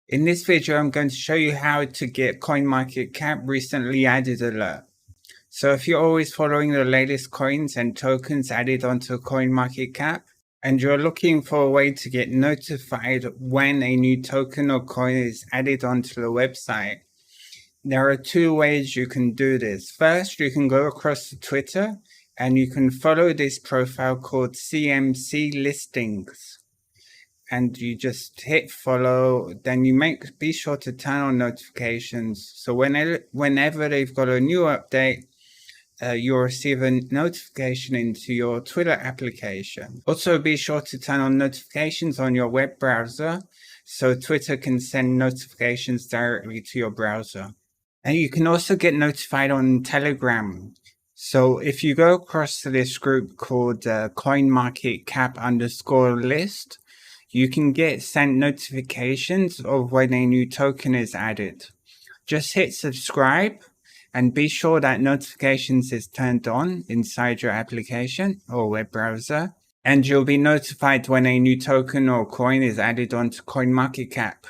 In this video, I'm going to show you how to get CoinMarketCap recently added alert. So if you're always following the latest coins and tokens added onto CoinMarketCap, and you're looking for a way to get notified when a new token or coin is added onto the website, there are two ways you can do this. First, you can go across to Twitter and you can follow this profile called CMC Listings. And you just hit follow, then be sure to turn on notifications. So whenever they've got a new update, you'll receive a notification into your Twitter application. Also, be sure to turn on notifications on your web browser so Twitter can send notifications directly to your browser. And you can also get notified on Telegram. So if you go across to this group called CoinMarketCap_list, you can get sent notifications of when a new token is added. Just hit subscribe and be sure that notifications is turned on inside your application or web browser, and you'll be notified when a new token or coin is added onto CoinMarketCap.